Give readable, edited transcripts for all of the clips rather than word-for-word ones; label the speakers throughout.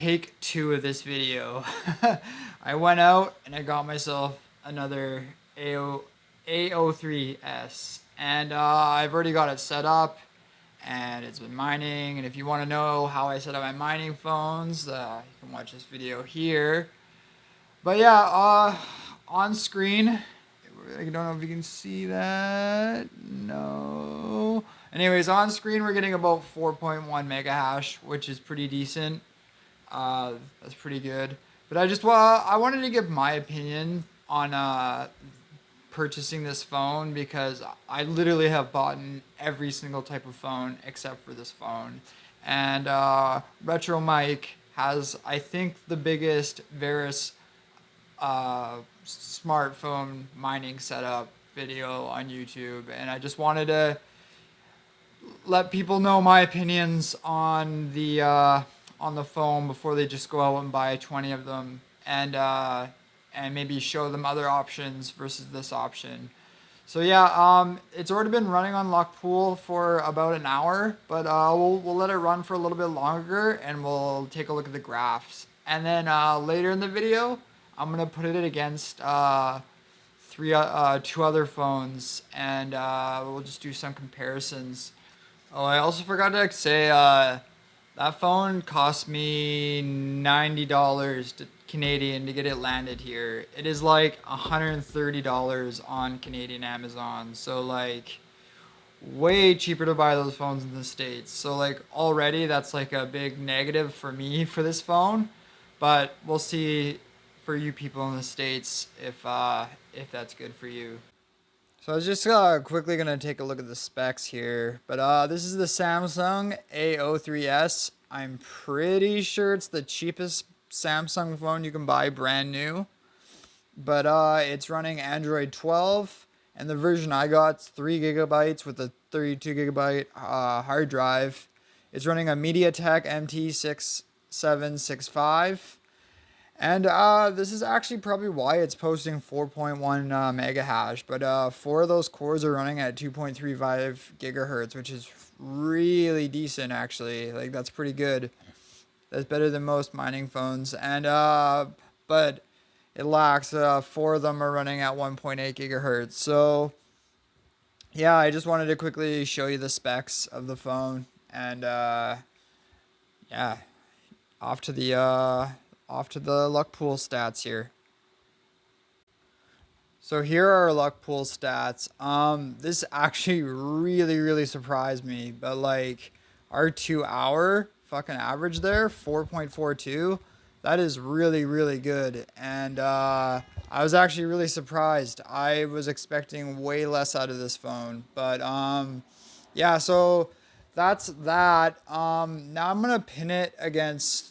Speaker 1: Take two of this video. I went out and I got myself another A03s, and I've already got it set up and it's been mining. And if you want to know how I set up my mining phones, you can watch this video here. But yeah, on screen, I don't know if you can see that. No. Anyways, on screen we're getting about 4.1 mega hash, which is pretty decent. That's pretty good. But I wanted to give my opinion on purchasing this phone, because I literally have bought every single type of phone except for this phone. And Retro Mike has, I think, the biggest Verus smartphone mining setup video on YouTube, and I just wanted to let people know my opinions on the phone before they just go out and buy 20 of them, and maybe show them other options versus this option. So yeah, it's already been running on Luckpool for about an hour, but we'll let it run for a little bit longer, and we'll take a look at the graphs. And then later in the video, I'm gonna put it against two other phones, and we'll just do some comparisons. Oh, I also forgot to say that phone cost me $90 Canadian to get it landed here. It is like $130 on Canadian Amazon. So like way cheaper to buy those phones in the States. So like already that's like a big negative for me for this phone. But we'll see for you people in the States if that's good for you. So I was just quickly going to take a look at the specs here. But this is the Samsung A03s. I'm pretty sure it's the cheapest Samsung phone you can buy brand new. But it's running Android 12. And the version I got is 3 gigabytes with a 32 gigabyte hard drive. It's running a MediaTek MT6765. And this is actually probably why it's posting 4.1 mega hash. But 4 of those cores are running at 2.35 gigahertz, which is really decent, actually. Like, that's pretty good. That's better than most mining phones. And but it lacks 4 of them are running at 1.8 gigahertz. So yeah, I just wanted to quickly show you the specs of the phone. And yeah, off to the Luckpool stats here. So here are our Luckpool stats. This actually really surprised me, but like our 2-hour fucking average there, 4.42, that is really good. And I was actually really surprised. I was expecting way less out of this phone, but yeah, so that's that. Now I'm gonna pin it against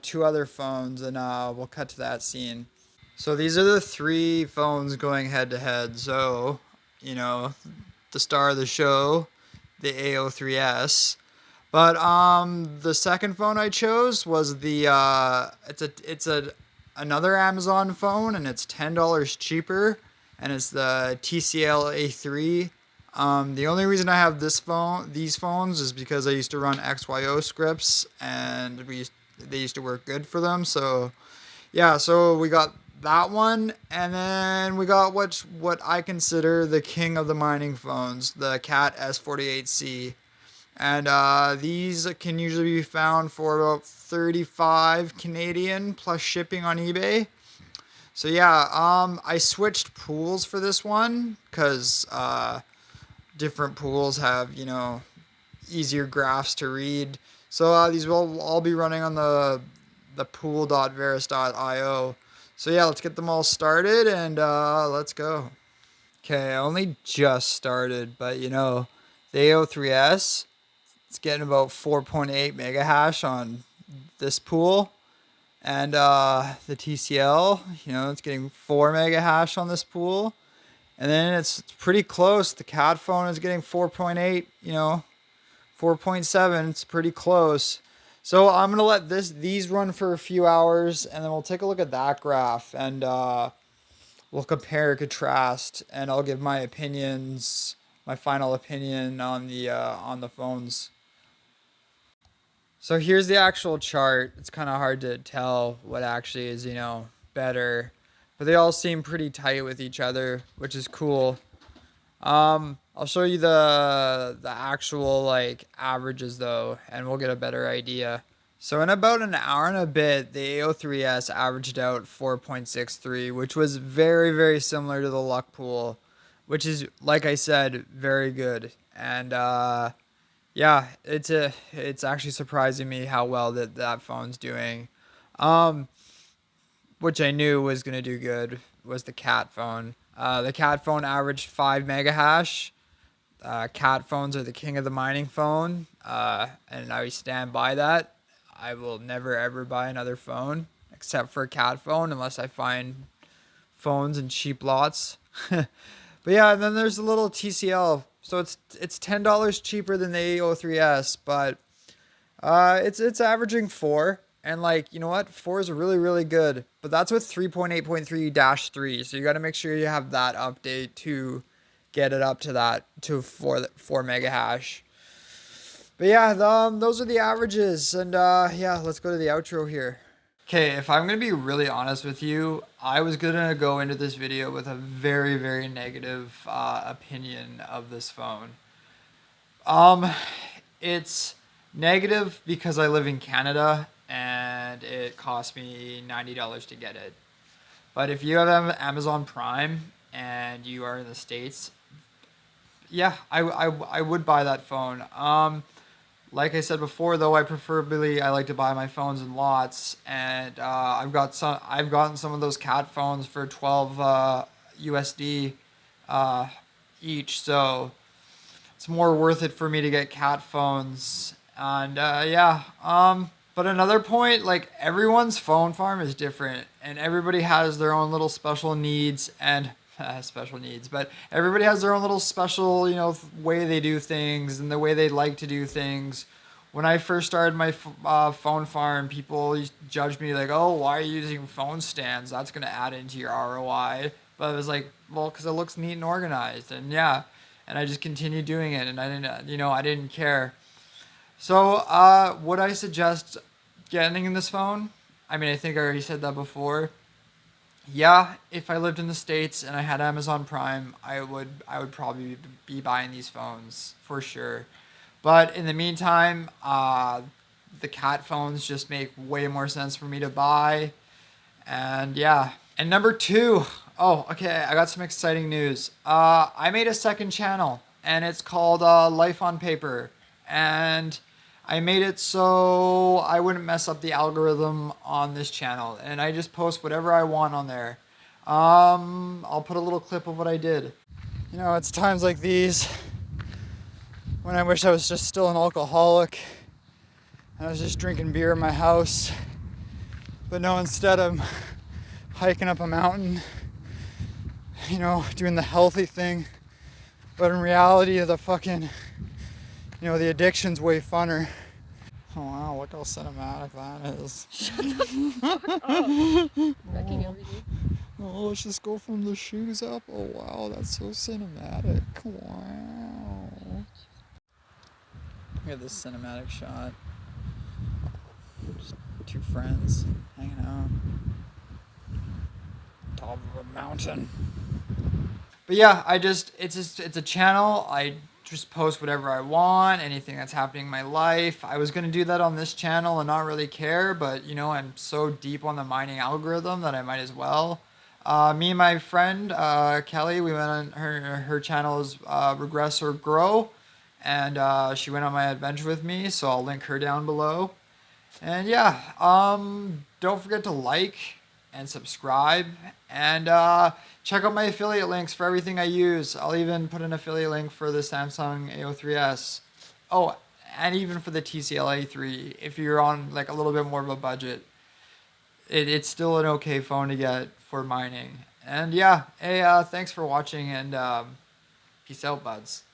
Speaker 1: 2 other phones, and we'll cut to that scene. So these are the 3 phones going head to head. So, you know, the star of the show, the A03s. But the second phone I chose was the it's another Amazon phone, and it's $10 cheaper, and it's the TCL A3. The only reason I have these phones is because I used to run XYO scripts, and they used to work good for them. So yeah, so we got that one, and then we got what I consider the king of the mining phones, the Cat S48C. And these can usually be found for about 35 Canadian plus shipping on eBay. So yeah, I switched pools for this one because different pools have, you know, easier graphs to read. So these will all be running on the pool.verus.io. So yeah, let's get them all started, and let's go. Okay, I only just started, but you know, the A03s, it's getting about 4.8 mega hash on this pool. And the TCL, you know, it's getting 4 mega hash on this pool. And then it's pretty close. The Cat phone is getting 4.8, you know, 4.7. It's pretty close. So I'm going to let these run for a few hours, and then we'll take a look at that graph, and we'll compare, contrast, and I'll give my opinions, my final opinion on the phones. So here's the actual chart. It's kind of hard to tell what actually is, you know, better, but they all seem pretty tight with each other, which is cool. I'll show you the actual like averages though, and we'll get a better idea. So in about an hour and a bit, the A03s averaged out 4.63, which was very similar to the luck pool, which is, like I said, very good. And yeah, it's actually surprising me how well that phone's doing. Um, which I knew was gonna do good was the cat phone. The cat phone averaged 5 mega hash. Cat phones are the king of the mining phone, and I stand by that. I will never ever buy another phone except for a cat phone unless I find phones in cheap lots. But yeah, and then there's a little TCL. So it's $10 cheaper than the A03s, but it's averaging 4. And like, you know what? 4 is really good. But that's with 3.8.3-3. So you got to make sure you have that update to get it up to that to 4 mega hash. But yeah, those are the averages. And yeah, let's go to the outro here. Okay, if I'm going to be really honest with you, I was going to go into this video with a very negative opinion of this phone. It's negative because I live in Canada and it cost me $90 to get it. But if you have Amazon Prime and you are in the States, yeah, I would buy that phone. Like I said before, though, I like to buy my phones in lots, and I've gotten some of those cat phones for 12 USD each, so it's more worth it for me to get cat phones. And yeah, but another point, like everyone's phone farm is different, and everybody has their own little special needs and special needs, but everybody has their own little special, you know, way they do things and the way they like to do things. When I first started my phone farm, people used to judge me like, "Oh, why are you using phone stands? That's gonna add into your ROI." But it was like, well, because it looks neat and organized, and yeah, and I just continued doing it, and I didn't, you know, I didn't care. So, would I suggest getting in this phone? I mean, I think I already said that before. Yeah, if I lived in the States and I had Amazon Prime, I would probably be buying these phones for sure. But in the meantime, the cat phones just make way more sense for me to buy. And yeah. And number two, oh, okay, I got some exciting news. I made a second channel, and it's called Life on Paper. And I made it so I wouldn't mess up the algorithm on this channel. And I just post whatever I want on there. I'll put a little clip of what I did. You know, it's times like these when I wish I was just still an alcoholic and I was just drinking beer in my house. But no, instead I'm hiking up a mountain, you know, doing the healthy thing. But in reality, the fucking, you know, the addiction's way funner. Oh wow, look how cinematic that is.
Speaker 2: Shut the fuck up. Wrecking everything.
Speaker 1: Oh, let's just go from the shoes up. Oh wow, that's so cinematic. Wow. Look at this cinematic shot. Just two friends hanging out. Top of a mountain. But yeah, it's a channel. I just post whatever I want, anything that's happening in my life. I was going to do that on this channel and not really care, but you know, I'm so deep on the mining algorithm that I might as well. Me and my friend, Kelly, we went on her channel is RegressorGrow, and she went on my adventure with me, so I'll link her down below. And yeah, don't forget to like and subscribe, and check out my affiliate links for everything I use. I'll even put an affiliate link for the Samsung A03s. Oh, and even for the TCL A3 if you're on like a little bit more of a budget. It's still an okay phone to get for mining. And yeah, hey, thanks for watching, and peace out, buds.